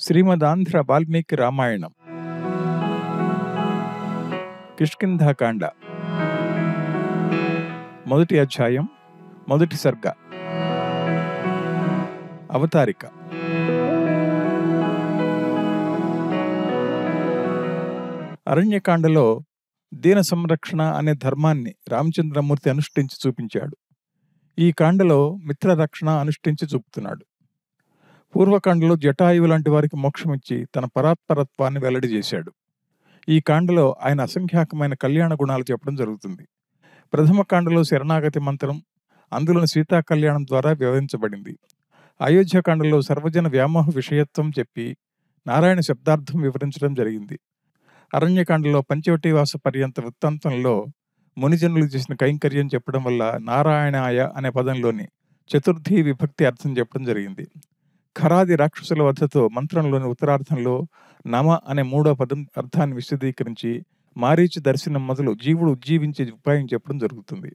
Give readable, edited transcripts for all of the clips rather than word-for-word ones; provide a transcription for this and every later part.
శ్రీమదాంధ్ర వాల్మీకి రామాయణం కిష్కింధాకాండ మొదటి అధ్యాయం మొదటి సర్గ అవతారిక. అరణ్యకాండలో దీన సంరక్షణ అనే ధర్మాన్ని రామచంద్రమూర్తి అనుష్ఠించి చూపించాడు. ఈ కాండలో మిత్రరక్షణ అనుష్ఠించి చూపుతున్నాడు. పూర్వకాండలో జటాయువు లాంటి వారికి మోక్షమిచ్చి తన పరాత్పరత్వాన్ని వెల్లడి చేశాడు. ఈ కాండలో ఆయన అసంఖ్యాకమైన కళ్యాణ గుణాలు చెప్పడం జరుగుతుంది. ప్రథమ కాండలో శరణాగతి మంత్రం, అందులోని సీతా కళ్యాణం ద్వారా వివరించబడింది. అయోధ్యకాండలో సర్వజన వ్యామోహ విషయత్వం చెప్పి నారాయణ శబ్దార్థం వివరించడం జరిగింది. అరణ్యకాండలో పంచవటీవాస పర్యంత వృత్తాంతంలో మునిజనులు చేసిన కైంకర్యం చెప్పడం వల్ల నారాయణాయ అనే పదంలోని చతుర్థి విభక్తి అర్థం చెప్పడం జరిగింది. ఖరాది రాక్షసుల వద్దతో మంత్రంలోని ఉత్తరార్థంలో నమ అనే మూడో పదం అర్థాన్ని విశదీకరించి మారీచి దర్శనం మొదలు జీవుడు ఉజ్జీవించే ఉపాయం చెప్పడం జరుగుతుంది.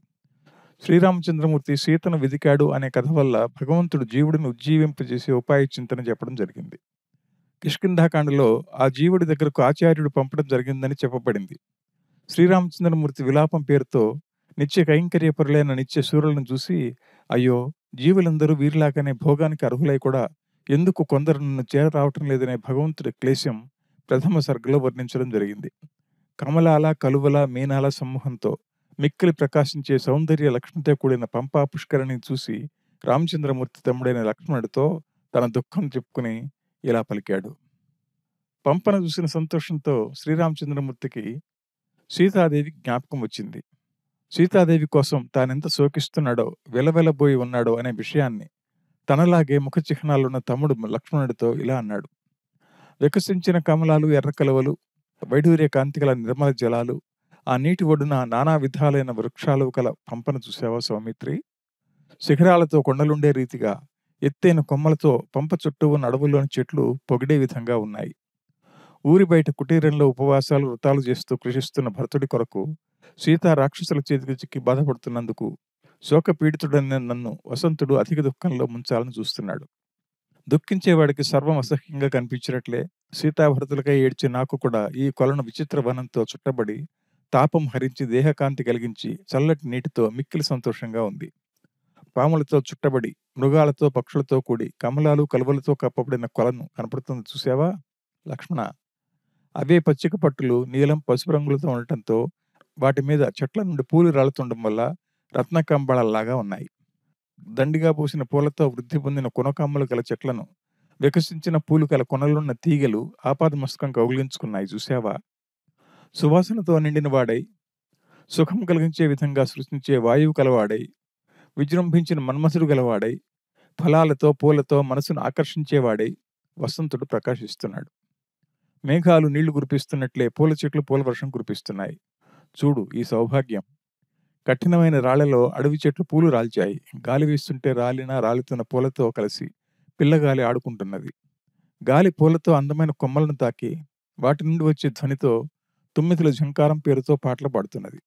శ్రీరామచంద్రమూర్తి సీతను వెదికాడు అనే కథ వల్ల భగవంతుడు జీవుడిని ఉజ్జీవింపజేసే ఉపాయ చింతన చెప్పడం జరిగింది. కిష్కింధాకాండలో ఆ జీవుడి దగ్గరకు ఆచార్యుడు పంపడం జరిగిందని చెప్పబడింది. శ్రీరామచంద్రమూర్తి విలాపం పేరుతో నిత్య కైంకర్యపరులైన నిత్య సూర్యులను చూసి, అయ్యో, జీవులందరూ వీరిలాగానే భోగానికి అర్హులై కూడా ఎందుకు కొందరు నన్ను చేరరావటం లేదనే భగవంతుడి క్లేశం ప్రథమ సర్గలో వర్ణించడం జరిగింది. కమలాల, కలువల, మీనాల సమూహంతో మిక్కిలి ప్రకాశించే సౌందర్య లక్ష్మితో కూడిన పంపా పుష్కరిని చూసి రామచంద్రమూర్తి తమ్ముడైన లక్ష్మణుడితో తన దుఃఖం చెప్పుకుని ఇలా పలికాడు. పంపను చూసిన సంతోషంతో శ్రీరామచంద్రమూర్తికి సీతాదేవి జ్ఞాపకం వచ్చింది. సీతాదేవి కోసం తానెంత శోకిస్తున్నాడో, వెలవెలబోయి ఉన్నాడో అనే విషయాన్ని తనలాగే ముఖ చిహ్నాలున్న తమ్ముడు లక్ష్మణుడితో ఇలా అన్నాడు. వికసించిన కమలాలు, ఎర్ర కలువలు, వైఢూర్య కాంతిగల నిర్మల జలాలు, ఆ నీటి ఒడ్డున నానా విధాలైన వృక్షాలు కల పంపను చూసావా సౌమిత్రి? శిఖరాలతో కొండలుండే రీతిగా ఎత్తైన కొమ్మలతో పంప చుట్టూ ఉన్న అడవుల్లోని చెట్లు పొగిడే విధంగా ఉన్నాయి. ఊరి బయట కుటీరంలో ఉపవాసాలు, వృతాలు చేస్తూ కృషిస్తున్న భరతుడి కొరకు సీతా రాక్షసుల చేతికి చిక్కి బాధపడుతున్నందుకు శోకపీడితుడైన నన్ను వసంతుడు అధిక దుఃఖంలో ముంచాలని చూస్తున్నాడు. దుఃఖించేవాడికి సర్వం అసహ్యంగా కనిపించినట్లే సీతాభరతులకై ఏడ్చే నాకు కూడా ఈ కొలను విచిత్ర వనంతో చుట్టబడి తాపం హరించి దేహకాంతి కలిగించి చల్లటి నీటితో మిక్కిలి సంతోషంగా ఉంది. పాములతో చుట్టబడి మృగాలతో పక్షులతో కూడి కమలాలు, కలువలతో కప్పబడిన కొలను కనపడుతుంది చూసావా లక్ష్మణ? అవే పచ్చిక పట్టులు నీలం, పసుపు రంగులతో ఉండటంతో వాటి మీద చెట్ల నుండి పూలు రాలుతుండడం వల్ల రత్నకంబళాల్లాగా ఉన్నాయి. దండిగా పూసిన పూలతో వృద్ధి పొందిన కొనకమ్మలు గల చెట్లను వికసించిన పూలు గల కొనలున్న తీగలు ఆపాదమస్తకం కౌగిలించుకున్నాయి చూసావా? సువాసనతో నిండిన వాడై, సుఖం కలిగించే విధంగా సృష్టించే వాయువు కలవాడై, విజృంభించిన మన్మథుడు గలవాడై, ఫలాలతో పూలతో మనసును ఆకర్షించేవాడై వసంతుడు ప్రకాశిస్తున్నాడు. మేఘాలు నీళ్లు కురిపిస్తున్నట్లే పూల చెట్లు పూల వర్షం కురిపిస్తున్నాయి. చూడు ఈ సౌభాగ్యం. కఠినమైన రాళ్లలో అడవి చెట్లు పూలు రాల్చాయి. గాలి వీస్తుంటే రాలుతున్న పూలతో కలిసి పిల్లగాలి ఆడుకుంటున్నది. గాలి పూలతో అందమైన కొమ్మలను తాకి వాటి నుండి వచ్చే ధ్వనితో తుమ్మితుల ఝంకారం పేరుతో పాటలు పాడుతున్నది.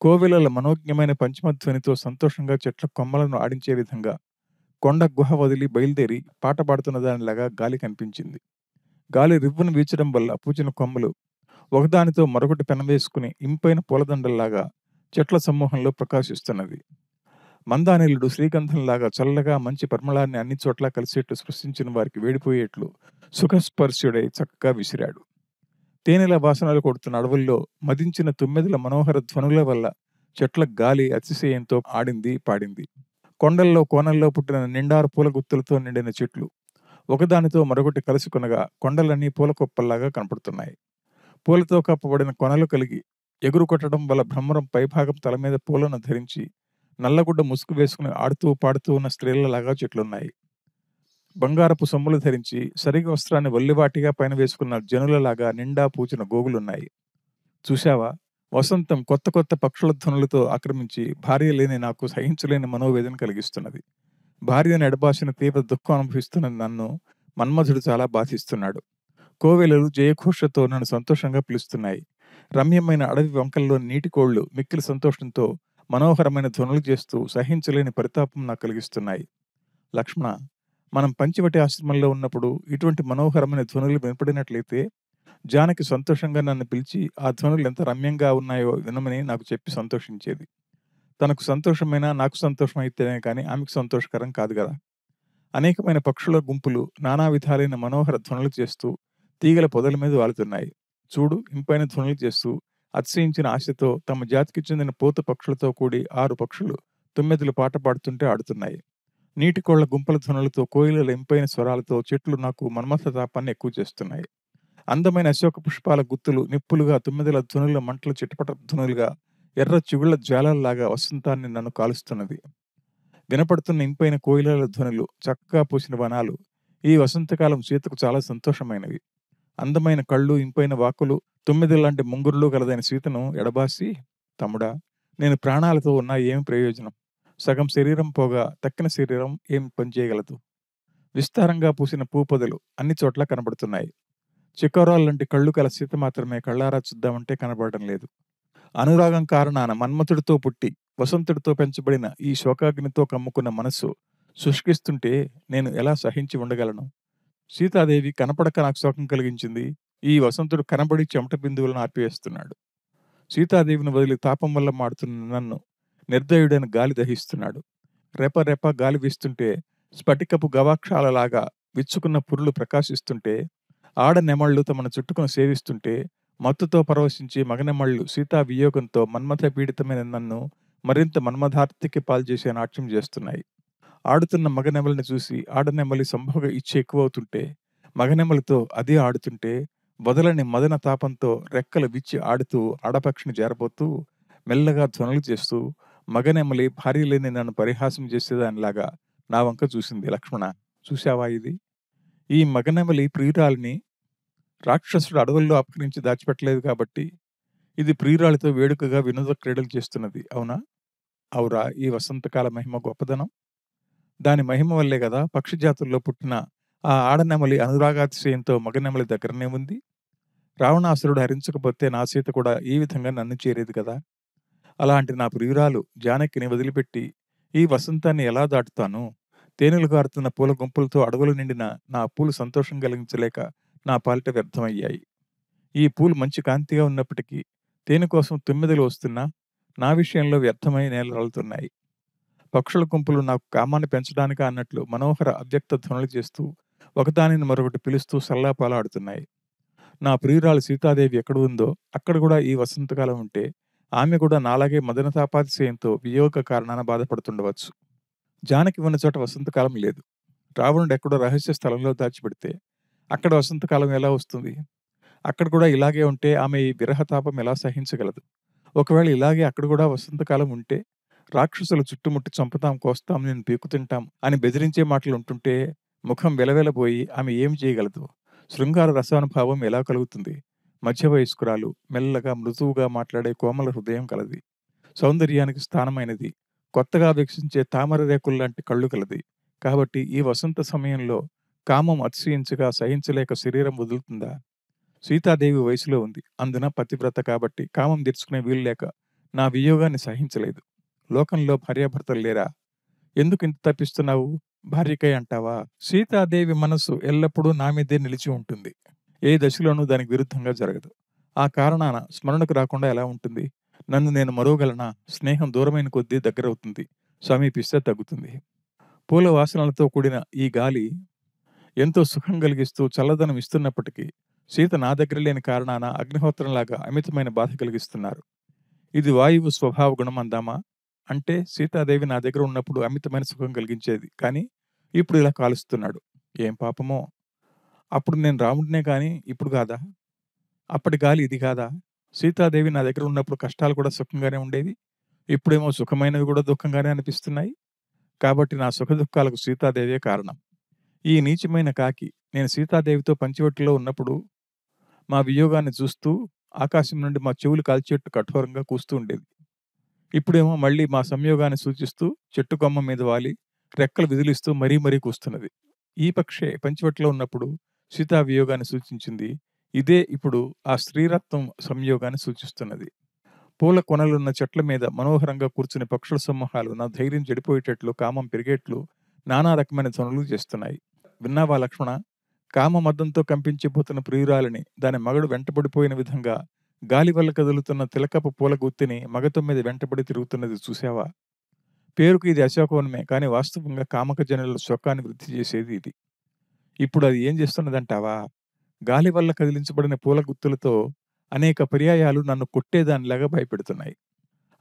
కోవెలల మనోజ్ఞమైన పంచమధ్వనితో సంతోషంగా చెట్ల కొమ్మలను ఆడించే విధంగా కొండ గుహ వదిలి బయలుదేరి పాట పాడుతున్న దానిలాగా గాలి కనిపించింది. గాలి రివ్వును వీచడం వల్ల పూచిన కొమ్మలు ఒకదానితో మరొకటి పెనవేసుకుని ఇంపైన పూలదండల్లాగా చెట్ల సమూహంలో ప్రకాశిస్తున్నది. మందానిలుడు శ్రీగంధంలాగా చల్లగా మంచి పరిమళాన్ని అన్ని చోట్ల కలిసేట్లు సృష్టించిన వారికి వేడిపోయేట్లు సుఖస్పర్శుడై చక్కగా విసిరాడు. తేనెల వాసనలు కొడుతున్న అడవుల్లో మదించిన తుమ్మెదల మనోహర ధ్వనుల వల్ల చెట్ల గాలి అతిశయంతో ఆడింది, పాడింది. కొండల్లో కోనల్లో పుట్టిన నిండారు పూల గుత్తులతో నిండిన చెట్లు ఒకదానితో మరొకటి కలుసుకొనగా కొండలన్నీ పూల కుప్పల్లాగా కనపడుతున్నాయి. పూలతో కప్పబడిన కొనలు కలిగి ఎగురు కొట్టడం వల్ల భ్రమరం పైభాగం తల మీద పూలను ధరించి నల్లగుడ్డ ముసుగు వేసుకుని ఆడుతూ పాడుతూ ఉన్న స్త్రీలలాగా చెట్లున్నాయి. బంగారపు సొమ్ములు ధరించి సరిగ వస్త్రాన్ని వల్లివాటిగా పైన వేసుకున్న జనులలాగా నిండా పూచిన గోగులున్నాయి. చూశావా? వసంతం కొత్త కొత్త పక్షుల ధ్వనులతో ఆక్రమించి భార్య లేని నాకు సహించలేని మనోవేదన కలిగిస్తున్నది. భార్యను ఎడబాసిన తీవ్ర దుఃఖం అనుభవిస్తున్న నన్ను మన్మధుడు చాలా బాధిస్తున్నాడు. కోవెలలు జయఘోషతో నన్ను సంతోషంగా పిలుస్తున్నాయి. రమ్యమైన అడవి వంకల్లో నీటి కోళ్లు మిక్కిలి సంతోషంతో మనోహరమైన ధ్వనులు చేస్తూ సహించలేని పరితాపం నాకు కలిగిస్తున్నాయి. లక్ష్మణ, మనం పంచవటి ఆశ్రమంలో ఉన్నప్పుడు ఇటువంటి మనోహరమైన ధ్వనులు వినపడినట్లయితే జానకి సంతోషంగా నన్ను పిలిచి ఆ ధ్వనులు ఎంత రమ్యంగా ఉన్నాయో వినమని నాకు చెప్పి సంతోషించేది. తనకు సంతోషమైనా నాకు సంతోషం అయితేనే కానీ ఆమెకు సంతోషకరం కాదు గదా! అనేకమైన పక్షుల గుంపులు నానా విధాలైన మనోహర ధ్వనులు చేస్తూ తీగల పొదల మీద వాలుతున్నాయి. చూడు ఇంపైన ధ్వనులు చేస్తూ అతిశయించిన ఆశతో తమ జాతికి చెందిన పూత పక్షులతో కూడి 6 పక్షులు తుమ్మెదలు పాట పాడుతుంటే ఆడుతున్నాయి. నీటి కోళ్ల గుంపల ధ్వనులతో కోయిలల ఇంపైన స్వరాలతో చెట్లు నాకు మన్మథ తాపాన్ని ఎక్కువ చేస్తున్నాయి. అందమైన అశోక పుష్పాల గుత్తులు నిప్పులుగా తుమ్మెదల ధ్వనుల మంటలు చిటపట ధ్వనులుగా ఎర్ర చిగుళ్ల జ్వాలల్లాగా వసంతాన్ని నన్ను కాలుస్తున్నది. వినపడుతున్న ఇంపైన కోయిలల ధ్వనులు, చక్కగా పూసిన వనాలు ఈ వసంతకాలం సీతకు చాలా సంతోషమైనవి. అందమైన కళ్ళు, ఇంపైన వాక్కులు, తుమ్మెదలాంటి ముంగురులు గలదైన సీతను ఎడబాసి, తమ్ముడా, నేను ప్రాణాలతో ఉన్నా ఏమి ప్రయోజనం? సగం శరీరం పోగా తక్కిన శరీరం ఏం పనిచేయగలదు? విస్తారంగా పూసిన పూపొదలు అన్ని చోట్ల కనబడుతున్నాయి. చికోరాల్లాంటి కళ్ళు కల సీత మాత్రమే కళ్ళారా చూద్దామంటే కనబడటం లేదు. అనురాగం కారణాన మన్మథుడితో పుట్టి వసంతుడితో పెంచబడిన ఈ శోకాగ్నితో కమ్ముకున్న మనస్సు శుష్కిస్తుంటే నేను ఎలా సహించి ఉండగలను? సీతాదేవి కనపడక నాకు శోకం కలిగించింది. ఈ వసంతుడు కనబడి చెమట బిందువులను ఆర్పివేస్తున్నాడు. సీతాదేవిని వదిలి తాపం వల్ల మాడుతున్న నన్ను నిర్దయుడైన గాలి దహిస్తున్నాడు. రెప రెప గాలి వీస్తుంటే స్ఫటికపు గవాక్షాలలాగా విచ్చుకున్న పురులు ప్రకాశిస్తుంటే ఆడనెమళ్ళు తమను చుట్టుకుని సేవిస్తుంటే మత్తుతో పరవశించి మగనెమళ్ళు సీతా వియోగంతో మన్మథ పీడితమైన నన్ను మరింత మన్మథార్తికి పాల్చేసే నాట్యం చేస్తున్నాయి. ఆడుతున్న మగనెమలిని చూసి ఆడనెమలి సంభోగ ఇచ్చ ఎక్కువవుతుంటే మగనెమలితో అదే ఆడుతుంటే వదలని మదన తాపంతో రెక్కలు విచ్చి ఆడుతూ ఆడపక్షిని జారబోతూ మెల్లగా ధ్వనులు చేస్తూ మగనెమలి భార్య లేని నన్ను పరిహాసం చేసేదానిలాగా నా వంక చూసింది. లక్ష్మణ, చూశావా ఇది? ఈ మగనెమలి ప్రియురాలిని రాక్షసుడు అడవుల్లో అపహరించి దాచిపెట్టలేదు కాబట్టి ఇది ప్రియురాలితో వేడుకగా వినోద క్రీడలు చేస్తున్నది. అవునా? అవురా ఈ వసంతకాల మహిమ గొప్పదనం? దాని మహిమ వల్లే గదా పక్షి జాతుల్లో పుట్టిన ఆ ఆడనెమలి అనురాగాతిశయంతో మగనెమలి దగ్గరనే ఉంది. రావణాసురుడు హరించకపోతే నా సీత కూడా ఈ విధంగా నన్ను చేరేది కదా. అలాంటి నా ప్రియురాలు జానకిని వదిలిపెట్టి ఈ వసంతాన్ని ఎలా దాటుతాను? తేనెలు గారుతున్న పూల గుంపులతో అడవులు నిండిన నా పూలు సంతోషం కలిగించలేక నా పాలిట వ్యర్థమయ్యాయి. ఈ పూలు మంచి కాంతిగా ఉన్నప్పటికీ తేనె కోసం తుమ్మెదలు వస్తున్నా నా విషయంలో వ్యర్థమై నేలరాలుతున్నాయి. పక్షుల గుంపులు నాకు కామాన్ని పెంచడానికా అన్నట్లు మనోహర అవ్యక్త ధ్వనులు చేస్తూ ఒకదానిని మరొకటి పిలుస్తూ సల్లాపాలాడుతున్నాయి. నా ప్రియురాలు సీతాదేవి ఎక్కడ ఉందో అక్కడ కూడా ఈ వసంతకాలం ఉంటే ఆమె కూడా నాలాగే మదనతాపాతిశయంతో వియోగ కారణాన బాధపడుతుండవచ్చు. జానకి ఉన్న చోట వసంతకాలం లేదు. రావణుడు ఎక్కడో రహస్య స్థలంలో దాచిపెడితే అక్కడ వసంతకాలం ఎలా వస్తుంది? అక్కడ కూడా ఇలాగే ఉంటే ఆమె ఈ విరహతాపం ఎలా సహించగలదు? ఒకవేళ ఇలాగే అక్కడ కూడా వసంతకాలం ఉంటే రాక్షసులు చుట్టుముట్టి చంపుతాం, కోస్తాం, నేను పీకు తింటాం అని బెదిరించే మాటలు ఉంటుంటే ముఖం వెలవెలబోయి ఆమె ఏమి చేయగలదు? శృంగార రసానుభావం ఎలా కలుగుతుంది? మధ్య వయస్కురాలు, మెల్లగా మృదువుగా మాట్లాడే కోమల హృదయం కలది. సౌందర్యానికి స్థానమైనది. కొత్తగా వికసించే తామర రేకుల్లాంటి కళ్ళు కలది. కాబట్టి ఈ వసంత సమయంలో కామం అతిశయించగా సహించలేక శరీరం వదులుతుందా? సీతాదేవి వయసులో ఉంది. అందున పతివ్రత కాబట్టి కామం తీర్చుకునే వీలు లేక నా వియోగాన్ని సహించలేదు. లోకంలో భార్యాభర్తలు లేరా? ఎందుకు ఇంత తప్పిస్తున్నావు? భార్యకై అంటావా? సీతాదేవి మనస్సు ఎల్లప్పుడూ నా మీదే నిలిచి ఉంటుంది. ఏ దశలోనూ దానికి విరుద్ధంగా జరగదు. ఆ కారణాన స్మరణకు రాకుండా ఎలా ఉంటుంది? నన్ను నేను మరువగలనా? స్నేహం దూరమైన కొద్దీ దగ్గరవుతుంది, సమీపిస్తే తగ్గుతుంది. పూల వాసనలతో కూడిన ఈ గాలి ఎంతో సుఖం కలిగిస్తూ చల్లదనం ఇస్తున్నప్పటికీ సీత నా దగ్గర లేని కారణాన అగ్నిహోత్రంలాగా అమితమైన బాధ కలిగిస్తున్నారు. ఇది వాయువు స్వభావ గుణం అందామా? అంటే సీతాదేవి నా దగ్గర ఉన్నప్పుడు అమితమైన సుఖం కలిగించేది. కానీ ఇప్పుడు ఇలా కాలుస్తున్నాడు. ఏం పాపమో! అప్పుడు నేను రాముడినే కానీ ఇప్పుడు కాదా? అప్పటి గాలి ఇది కాదా? సీతాదేవి నా దగ్గర ఉన్నప్పుడు కష్టాలు కూడా సుఖంగానే ఉండేవి. ఇప్పుడేమో సుఖమైనవి కూడా దుఃఖంగానే అనిపిస్తున్నాయి. కాబట్టి నా సుఖదుఖాలకు సీతాదేవే కారణం. ఈ నీచమైన కాకి నేను సీతాదేవితో పంచవటిలో ఉన్నప్పుడు మా వియోగాన్ని చూస్తూ ఆకాశం నుండి మా చెవులు కాల్చేట్టు కఠోరంగా కూస్తూ ఉండేది. ఇప్పుడేమో మళ్ళీ మా సంయోగాన్ని సూచిస్తూ చెట్టు కొమ్మ మీద వాలి రెక్కలు విదిలిస్తూ మరీ మరీ కూస్తున్నది. ఈ పక్షే పంచవటిలో ఉన్నప్పుడు సీతా వియోగాన్ని సూచించింది. ఇదే ఇప్పుడు ఆ స్త్రీరత్వం సంయోగాన్ని సూచిస్తున్నది. పూల కొనలున్న చెట్ల మీద మనోహరంగా కూర్చుని పక్షుల సమూహాలు నా ధైర్యం చెడిపోయేటట్లు, కామం పెరిగేట్లు నానా రకమైన ధ్వనులు చేస్తున్నాయి. విన్నావా లక్ష్మణ? కామమదంతో కంపించిపోతున్న ప్రియురాలిని దాని మగడు వెంటబడిపోయిన విధంగా గాలి వల్ల కదులుతున్న తిలకపు పూల గుత్తిని మగతొమ్మిది వెంటబడి తిరుగుతున్నది చూశావా? పేరుకు ఇది అశోకవనమే, కానీ వాస్తవంగా కామకజనుల శోకాన్ని వృద్ధి చేసేది ఇది. ఇప్పుడు అది ఏం చేస్తున్నదంటావా? గాలి వల్ల కదిలించబడిన పూల గుత్తులతో అనేక పర్యాయాలు నన్ను కొట్టేదానిలాగా భయపెడుతున్నాయి.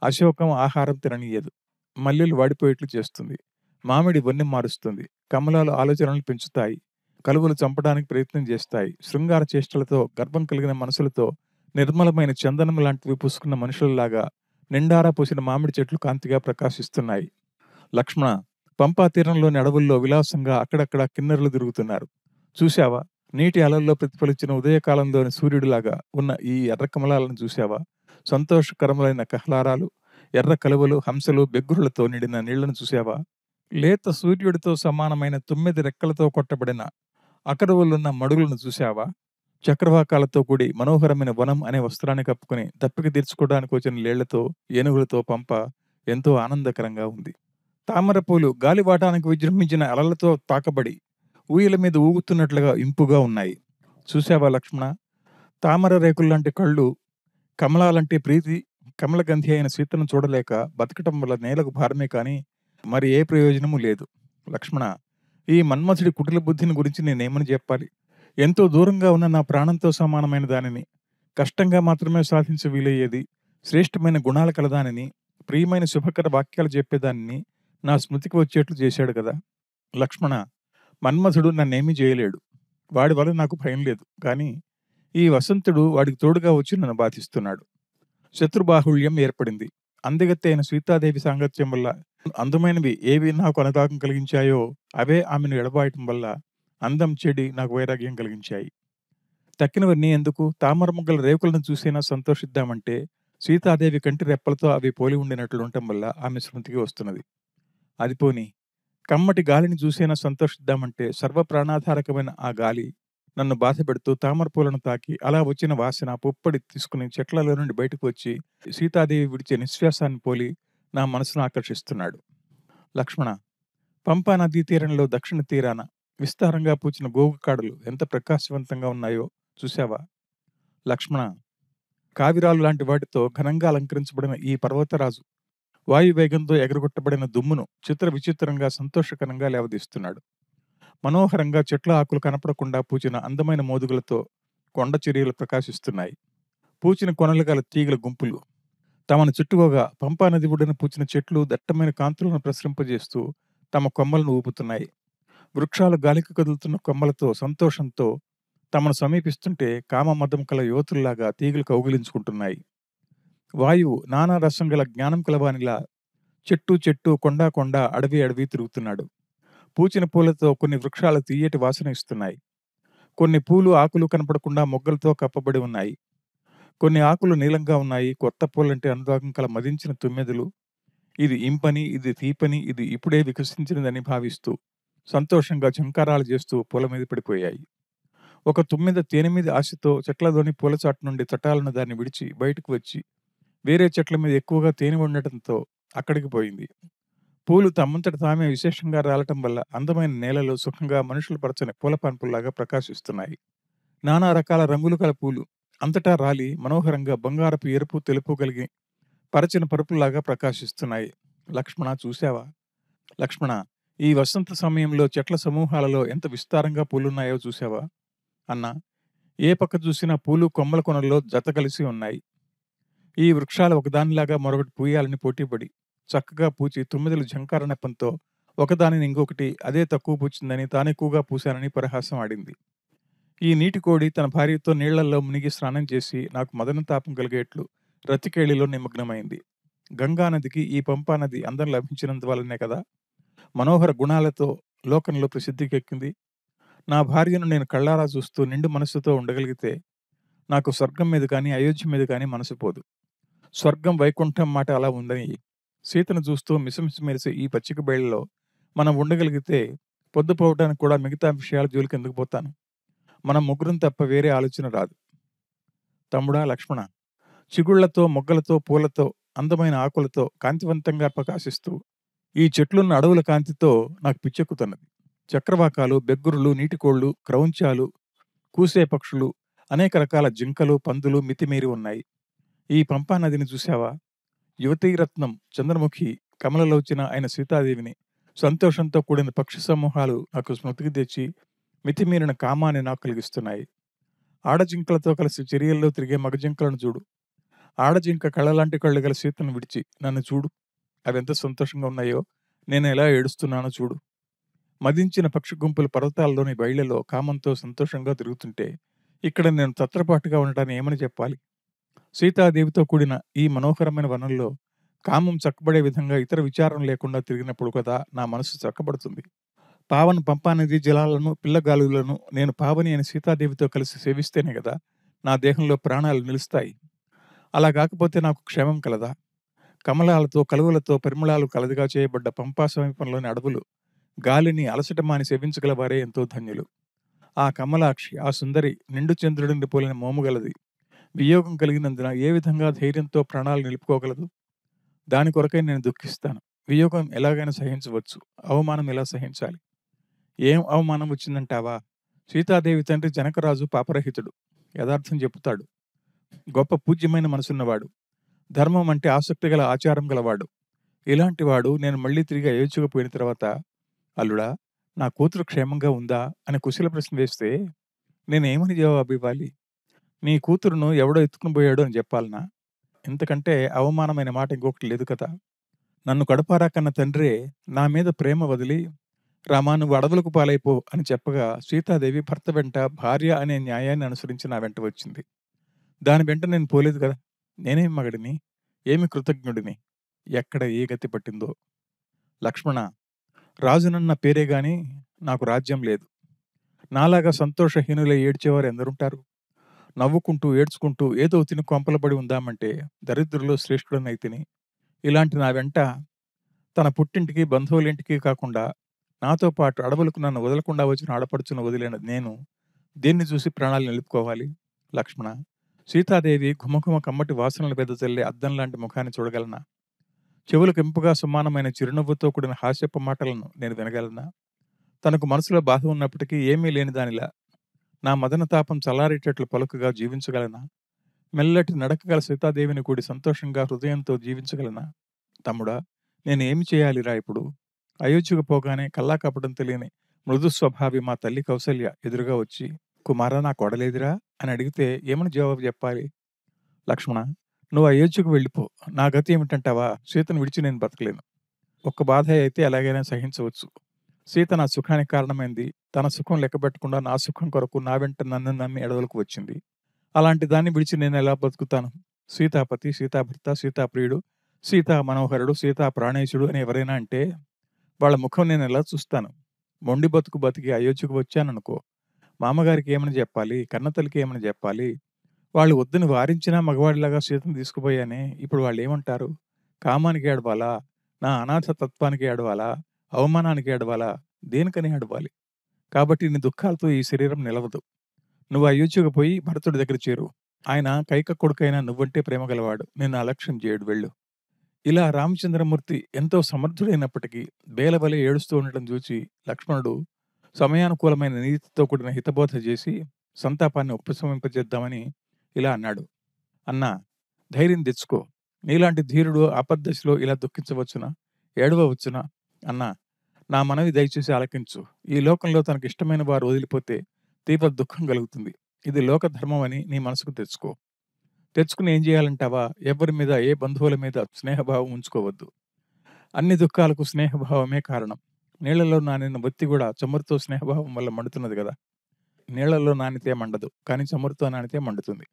అశోకం ఆహారం తిననీయదు. మల్లెలు వాడిపోయేట్లు చేస్తుంది. మామిడి వన్నె మారుస్తుంది. కమలాలు ఆలోచనలు పెంచుతాయి. కలువలు చంపడానికి ప్రయత్నం చేస్తాయి. శృంగార చేష్టలతో గర్భం కలిగిన మనసులతో నిర్మలమైన చందనం లాంటివి పూసుకున్న మనుషులలాగా నిండారా పోసిన మామిడి చెట్లు కాంతిగా ప్రకాశిస్తున్నాయి. లక్ష్మణ, పంపా తీరంలోని అడవుల్లో విలాసంగా అక్కడక్కడ కిన్నెరలు తిరుగుతున్నారు. చూశావా? నీటి అలల్లో ప్రతిఫలించిన ఉదయకాలంలోని సూర్యుడిలాగా ఉన్న ఈ ఎర్ర కమలాలను చూశావా? సంతోషకరములైన కహ్లారాలు, ఎర్ర కలువలు, హంసలు, బెగ్గురులతో నిండిన నీళ్లను చూశావా? లేత సూర్యుడితో సమానమైన 9 రెక్కలతో కొట్టబడిన అకరువులున్న మడుగులను చూశావా? చక్రవాకాలతో కూడి మనోహరమైన వనం అనే వస్త్రాన్ని కప్పుకుని దప్పిక తీర్చుకోవడానికి వచ్చిన లేళ్లతో, ఏనుగులతో పంప ఎంతో ఆనందకరంగా ఉంది. తామరపూలు గాలివాటానికి విజృంభించిన అలలతో తాకబడి ఊయల మీద ఊగుతున్నట్లుగా ఇంపుగా ఉన్నాయి. చూశావా లక్ష్మణ? తామర రేకుల్లాంటి కళ్ళు, కమలాలంటే ప్రీతి, కమలగంధి అయిన సీతను చూడలేక బతకటం వల్ల నేలకు భారమే కానీ మరి ఏ ప్రయోజనము లేదు. లక్ష్మణ, ఈ మన్మథుడి కుటిల బుద్ధిని గురించి నేనేమని చెప్పాలి? ఎంతో దూరంగా ఉన్న నా ప్రాణంతో సమానమైన దానిని, కష్టంగా మాత్రమే సాధించ వీలయ్యేది, శ్రేష్టమైన గుణాలు కలదానిని, ప్రియమైన శుభకర వాక్యాలు చెప్పేదానిని నా స్మృతికి వచ్చేట్లు చేశాడు కదా. లక్ష్మణ, మన్మథుడు నన్నేమీ చేయలేడు. వాడి వల్ల నాకు భయం లేదు. కానీ ఈ వసంతుడు వాడికి తోడుగా వచ్చి నన్ను బాధిస్తున్నాడు. శత్రుబాహుళ్యం ఏర్పడింది. అందగత్తె అయిన సీతాదేవి సాంగత్యం వల్ల అందమైనవి ఏవి నాకు అనురాగం కలిగించాయో అవే ఆమెను ఎడబాయటం వల్ల అందం చెడి నాకు వైరాగ్యం కలిగించాయి. తక్కినవన్నీ ఎందుకు? తామర మొగ్గల రేకులను చూసైనా సంతోషిద్దామంటే సీతాదేవి కంటి రెప్పలతో అవి పోలి ఉండినట్లు ఉండటం వల్ల ఆమె స్మృతికి వస్తున్నది. అది పోని కమ్మటి గాలిని చూసైనా సంతోషిద్దామంటే సర్వప్రాణాధారకమైన ఆ గాలి నన్ను బాధ పెడుతూ తామర పూలను తాకి అలా వచ్చిన వాసన పుప్పొడి తీసుకుని చెట్లలో నుండి బయటకు వచ్చి సీతాదేవి విడిచే నిశ్వాసాన్ని పోలి నా మనసును ఆకర్షిస్తున్నాడు. లక్ష్మణ, పంపా నదీ తీరంలో దక్షిణ తీరాన విస్తారంగా పూచిన గోగు కాడలు ఎంత ప్రకాశవంతంగా ఉన్నాయో చూశావా? లక్ష్మణ, కావిరాలు లాంటి వాటితో ఘనంగా అలంకరించబడిన ఈ పర్వతరాజు వాయువేగంతో ఎగరగొట్టబడిన దుమ్మును చిత్ర విచిత్రంగా సంతోషకరంగా లేవదీస్తున్నాడు. మనోహరంగా చెట్ల ఆకులు కనపడకుండా పూచిన అందమైన మోదుగులతో కొండ చర్యలు ప్రకాశిస్తున్నాయి. పూచిన కొనలు గల తీగల గుంపులు తమను చుట్టుకోగా పంపా నది ఒడ్డున పూచిన చెట్లు దట్టమైన కాంతులను ప్రసరింపజేస్తూ తమ కొమ్మలను ఊపుతున్నాయి. వృక్షాలు గాలికి కదులుతున్న కొమ్మలతో సంతోషంతో తమను సమీపిస్తుంటే కామమదం కల యువతుల్లాగా తీగలు కౌగిలించుకుంటున్నాయి. వాయువు నానా రసం గల జ్ఞానం కలవానిలా చెట్టు చెట్టు, కొండ కొండ, అడవి అడవి తిరుగుతున్నాడు. పూచిన పూలతో కొన్ని వృక్షాలు తీయటి వాసన ఇస్తున్నాయి. కొన్ని పూలు ఆకులు కనపడకుండా మొగ్గలతో కప్పబడి ఉన్నాయి. కొన్ని ఆకులు నీలంగా ఉన్నాయి. కొత్త పూలంటే అనురాగం కల మదించిన తుమ్మెదలు ఇది ఇంపని, ఇది తీపని, ఇది ఇప్పుడే వికసించినదని భావిస్తూ సంతోషంగా ఝంకారాలు చేస్తూ పూల మీద పడిపోయాయి. ఒక తుమ్మెద తేనె మీద ఆశతో చెట్లలోని పూలచాటు నుండి తటాలను దాన్ని విడిచి బయటకు వచ్చి వేరే చెట్ల మీద ఎక్కువగా తేనె ఉండటంతో అక్కడికి పోయింది. పూలు తమంతట తామే విశేషంగా రాలటం వల్ల అందమైన నేలలో సుఖంగా మనుషులు పరచని పూల పాన్పుల్లాగా ప్రకాశిస్తున్నాయి. నానా రకాల రంగులు కల పూలు అంతటా రాలి మనోహరంగా బంగారపు, ఎరుపు, తెలుపు కలిగి పరచిన పరుపుల్లాగా ప్రకాశిస్తున్నాయి. లక్ష్మణ, చూశావా? లక్ష్మణ, ఈ వసంత సమయంలో చెట్ల సమూహాలలో ఎంత విస్తారంగా పూలున్నాయో చూశావా? అన్నా, ఏ పక్క చూసినా పూలు కొమ్మల కొనల్లో జత కలిసి ఉన్నాయి. ఈ వృక్షాలు ఒకదానిలాగా మరొకటి పూయాలని పోటీపడి చక్కగా పూచి తుమ్మెదలు ఝంకార నెపంతో ఒకదానిని ఇంకొకటి అదే తక్కువ పూచిందని తానెక్కువగా పూశానని పరిహాసం ఆడింది. ఈ నీటికోడి తన భార్యతో నీళ్లల్లో మునిగి స్నానం చేసి నాకు మదన తాపం కలిగేట్లు రతికేళిలో నిమగ్నమైంది. గంగానదికి ఈ పంపా నది అందం లభించినందువల్లనే కదా మనోహర గుణాలతో లోకంలో ప్రసిద్ధికెక్కింది. నా భార్యను నేను కళ్ళారా చూస్తూ నిండు మనస్సుతో ఉండగలిగితే నాకు స్వర్గం మీద కానీ అయోధ్య మీద కానీ మనసు పోదు. స్వర్గం వైకుంఠం మాట అలా ఉందని సీతను చూస్తూ మిసమిసి మెరిసే ఈ పచ్చిక బయళ్ళలో మనం ఉండగలిగితే పొద్దుపోవటానికి కూడా మిగతా విషయాల జోలికి ఎందుకు పోతాను? మనం ముగ్గురం తప్ప వేరే ఆలోచన రాదు. తమ్ముడా లక్ష్మణ, చిగుళ్లతో, మొగ్గలతో, పూలతో, అందమైన ఆకులతో కాంతివంతంగా ప్రకాశిస్తూ ఈ చెట్లున్న అడవుల కాంతితో నాకు పిచ్చెక్కుతున్నది. చక్రవాకాలు, బెగ్గురులు, నీటికోళ్లు, క్రౌంచాలు, కూసే పక్షులు, అనేక రకాల జింకలు, పందులు మితిమీరి ఉన్నాయి. ఈ పంపా నదిని చూశావా? యువతీరత్నం, చంద్రముఖి, కమలలోచన అయిన సీతాదేవిని, సంతోషంతో కూడిన పక్షి సమూహాలు నాకు స్మృతికి తెచ్చి మితిమీరిన కామాన్ని నాకు కలిగిస్తున్నాయి. ఆడజింకలతో కలిసి చర్యల్లో తిరిగే మగజింకలను చూడు. ఆడజింక కళ్ళలాంటి కళ్ళు గల సీతను విడిచి నన్ను చూడు. అవెంత సంతోషంగా ఉన్నాయో, నేను ఎలా ఏడుస్తున్నానో చూడు. మదించిన పక్షి గుంపులు పర్వతాల్లోని బయళ్లలో కామంతో సంతోషంగా తిరుగుతుంటే, ఇక్కడ నేను తత్రపాటుగా ఉండటాన్ని ఏమని చెప్పాలి? సీతాదేవితో కూడిన ఈ మనోహరమైన వనంలో కామం చక్కబడే విధంగా ఇతర విచారం లేకుండా తిరిగినప్పుడు కదా నా మనసు చక్కబడుతుంది. పావన పంపానది జలాలను, పిల్లగాలులను నేను పావని అని సీతాదేవితో కలిసి సేవిస్తేనే కదా నా దేహంలో ప్రాణాలు నిలుస్తాయి. అలా కాకపోతే నాకు క్షేమం కలదా? కమలాలతో, కలువలతో, పరిమళాలు కలదిగా చేయబడ్డ పంపా సమీపంలోని అడవులు గాలిని అలసట మాని సేవించగల వారే ఎంతో ధన్యులు. ఆ కమలాక్షి, ఆ సుందరి నిండు చంద్రుడిని పోలిన మోముగలది. వియోగం కలిగినందున ఏ విధంగా ధైర్యంతో ప్రాణాలు నిలుపుకోగలదు? దాని కొరకై నేను దుఃఖిస్తాను. వియోగం ఎలాగైనా సహించవచ్చు, అవమానం ఎలా సహించాలి? ఏం అవమానం వచ్చిందంటావా? సీతాదేవి తండ్రి జనకరాజు పాపరహితుడు, యథార్థం చెబుతాడు, గొప్ప పూజ్యమైన మనసున్నవాడు, ధర్మం అంటే ఆసక్తి గల ఆచారం గలవాడు. ఇలాంటి వాడు నేను మళ్ళీ తిరిగి అయోధ్యకు పోయిన తర్వాత, అల్లుడా, నా కూతురు క్షేమంగా ఉందా అని కుశల ప్రశ్న వేస్తే నేనేమని జవాబు ఇవ్వాలి? నీ కూతురును ఎవడో ఎత్తుకుని పోయాడు అని చెప్పాలనా? ఇంతకంటే అవమానమైన మాట ఇంకొకటి లేదు కదా. నన్ను కడపారా కన్న తండ్రే నా మీద ప్రేమ వదిలి, రామా నువ్వు అడవులకు పాలైపో అని చెప్పగా సీతాదేవి భర్త వెంట భార్య అనే న్యాయాన్ని అనుసరించి నా వెంట వచ్చింది. దాని వెంట నేను పోలేదు కదా. నేనేం మగడిని, ఏమి కృతజ్ఞుడిని? ఎక్కడ ఏ గతి పట్టిందో. లక్ష్మణ, రాజునన్న పేరే గాని నాకు రాజ్యం లేదు. నాలాగా సంతోషహీనులై ఏడ్చేవారు ఎందరుంటారు? నవ్వుకుంటూ, ఏడ్చుకుంటూ ఏదో తిని కొంపలబడి ఉందామంటే దరిద్రుల్లో శ్రేష్ఠుడనైతిని. ఇలాంటి నా వెంట తన పుట్టింటికి, బంధువులింటికి కాకుండా నాతో పాటు అడవులకు నన్ను వదలకుండా వచ్చిన ఆడపడుచును వదిలిన నేను దేన్ని చూసి ప్రాణాలు నిలుపుకోవాలి? లక్ష్మణ, సీతాదేవి ఘుమఘుమ కమ్మటి వాసనలు వెదజల్లే అద్దం లాంటి ముఖాన్ని చూడగలనా? చెవులకు ఇంపుగా సమానమైన చిరునవ్వుతో కూడిన హాస్యపు మాటలను నేను వినగలనా? తనకు మనసులో బాధ ఉన్నప్పటికీ ఏమీ లేని దానిలా నా మదన తాపం చల్లారేటట్లు పలుకుగా జీవించగలనా? మెల్లటి నడక గల సీతాదేవిని కూడి సంతోషంగా హృదయంతో జీవించగలనా? తమ్ముడా, నేను ఏమి చేయాలిరా ఇప్పుడు? అయోధ్యకు పోగానే కల్లా కపటం తెలియని మృదు స్వభావి మా తల్లి కౌసల్య ఎదురుగా వచ్చి, కుమారా నా కొడలేదిరా అని అడిగితే ఏమని జవాబు చెప్పాలి? లక్ష్మణ, నువ్వు అయోధ్యకు వెళ్ళిపో. నా గతి ఏమిటంటావా? సీతను విడిచి నేను బతకలేను. ఒక్క బాధ అయితే ఎలాగైనా సహించవచ్చు. సీత నా సుఖానికి కారణమైంది. తన సుఖం లెక్కబెట్టకుండా నా సుఖం కొరకు నా వెంట నన్ను నమ్మి అడవులకు వచ్చింది. అలాంటి దాన్ని విడిచి నేను ఎలా బతుకుతాను? సీతాపతి, సీతాభర్త, సీతాప్రియుడు, సీతా మనోహరుడు, సీతా ప్రాణేశుడు అని ఎవరైనా అంటే వాళ్ళ ముఖం నేను ఎలా చూస్తాను? మొండి బతుకు బతికి అయోధ్యకు వచ్చాననుకో, మామగారికి ఏమని చెప్పాలి? కన్నతల్లికి ఏమని చెప్పాలి? వాళ్ళు వద్దని వారించినా మగవాడిలాగా సీతను తీసుకుపోయానే, ఇప్పుడు వాళ్ళు ఏమంటారు? కామానికి ఏడవాలా? నా అనాథ తత్వానికి ఏడవాలా? అవమానానికి ఏడవాలా? దేనికని ఏడవాలి? కాబట్టి నీ దుఃఖాలతో ఈ శరీరం నిలవదు. నువ్వు అయోధ్యకు పోయి భరతుడి దగ్గర చేరు. ఆయన కైక కొడుకైన నువ్వంటే ప్రేమ గలవాడు. నిన్ను అలక్ష్యం చేయడు, వెళ్ళు. ఇలా రామచంద్రమూర్తి ఎంతో సమర్థుడైనప్పటికీ బేలబలే ఏడుస్తూ ఉండటం చూచి లక్ష్మణుడు సమయానుకూలమైన నీతితో కూడిన హితబోధ చేసి సంతాపాన్ని ఉపశమింపజేద్దామని ఇలా అన్నాడు. అన్నా, ధైర్యం తెచ్చుకో. నీలాంటి ధీరుడు ఆపద్దశలో ఇలా దుఃఖించవచ్చునా? ఏడవవచ్చునా? అన్నా, నా మనవి దయచేసి ఆలకించు. ఈ లోకంలో తనకి ఇష్టమైన వారు వదిలిపోతే తీవ్ర దుఃఖం కలుగుతుంది. ఇది లోక ధర్మం అని నీ మనసుకు తెచ్చుకో. తెచ్చుకుని ఏం చేయాలంటావా? ఎవరి మీద, ఏ బంధువుల మీద స్నేహభావం ఉంచుకోవద్దు. అన్ని దుఃఖాలకు స్నేహభావమే కారణం. నీళ్లలో నానిన బొత్తి కూడా చమురుతో స్నేహభావం వల్ల మండుతున్నది కదా. నీళ్లలో నానితే మండదు, కానీ చమురుతో నానితే మండుతుంది.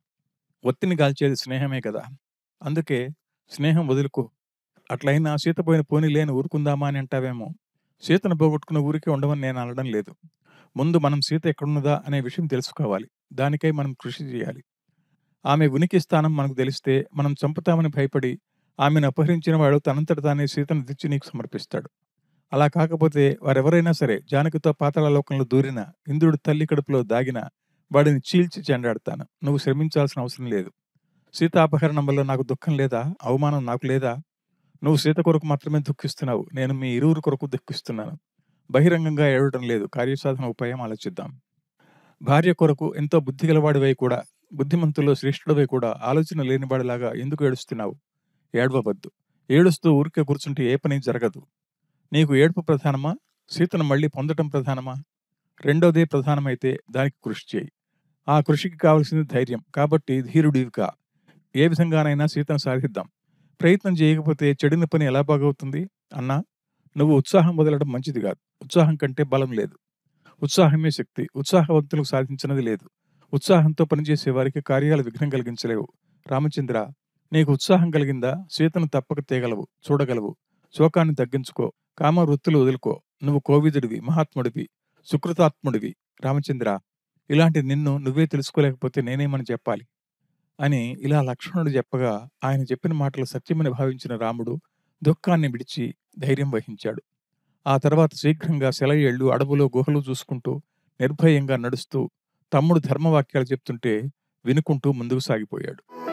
ఒత్తిని గాల్చేది స్నేహమే కదా. అందుకే స్నేహం వదులుకో. అట్లయినా సీత పోయిన పోనీ లేని ఊరుకుందామా అని అంటావేమో. సీతను పోగొట్టుకున్న ఊరికే ఉండమని నేను అనడం లేదు. ముందు మనం సీత ఎక్కడున్నదా అనే విషయం తెలుసుకోవాలి. దానికై మనం కృషి చేయాలి. ఆమె ఉనికి స్థానం మనకు తెలిస్తే మనం చంపుతామని భయపడి ఆమెను అపహరించిన వాడు తనంతట తానే సీతను తెచ్చి నీకు సమర్పిస్తాడు. అలా కాకపోతే వారెవరైనా సరే జానకితో పాతాళలోకంలో దూరిన, ఇంద్రుడు తల్లి కడుపులో దాగిన వాడిని చీల్చి చెండాడతాను. నువ్వు శ్రమించాల్సిన అవసరం లేదు. సీతాపహరణం వల్ల నాకు దుఃఖం లేదా? అవమానం నాకు లేదా? నువ్వు సీత కొరకు మాత్రమే దుఃఖిస్తున్నావు. నేను మీ ఇరువురి కొరకు దుఃఖిస్తున్నాను. బహిరంగంగా ఏడవటం లేదు. కార్యసాధన ఉపాయం ఆలోచిద్దాం. భార్య కొరకు ఎంతో బుద్ధి గలవాడివై కూడా, బుద్ధిమంతుల్లో శ్రేష్ఠుడివై కూడా ఆలోచన లేనివాడిలాగా ఎందుకు ఏడుస్తున్నావు? ఏడవవద్దు. ఏడుస్తూ ఊరికే కూర్చుంటే ఏ పని జరగదు. నీకు ఏడుపు ప్రధానమా? సీతను మళ్ళీ పొందటం ప్రధానమా? రెండోదే ప్రధానమైతే దానికి కృషి చేయి. ఆ కృషికి కావలసింది ధైర్యం. కాబట్టి ధీరుడివి కా. ఏ విధంగానైనా సీతను సాధిద్దాం. ప్రయత్నం చేయకపోతే చెడిన పని ఎలా బాగవుతుంది? అన్నా, నువ్వు ఉత్సాహం వదలడం మంచిది కాదు. ఉత్సాహం కంటే బలం లేదు. ఉత్సాహమే శక్తి. ఉత్సాహవంతులకు సాధించినది లేదు. ఉత్సాహంతో పనిచేసే వారికి కార్యాలు విఘ్నం కలిగించలేవు. రామచంద్ర, నీకు ఉత్సాహం కలిగిందా? సీతను తప్పక తేగలవు, చూడగలవు. శోకాన్ని తగ్గించుకో. కామ వృత్తులు వదులుకో. నువ్వు కోవిదుడివి, మహాత్ముడివి, సుకృతాత్ముడివి. రామచంద్ర, ఇలాంటి నిన్ను నువ్వే తెలుసుకోలేకపోతే నేనేమని చెప్పాలి? అని ఇలా లక్ష్మణుడు చెప్పగా, ఆయన చెప్పిన మాటలు సత్యమని భావించిన రాముడు దుఃఖాన్ని విడిచి ధైర్యం వహించాడు. ఆ తర్వాత శీఘ్రంగా సెలయేళ్లు అడవులో గుహలు చూసుకుంటూ నిర్భయంగా నడుస్తూ తమ్ముడు ధర్మవాక్యాలు చెప్తుంటే వినుకుంటూ ముందుకు సాగిపోయాడు.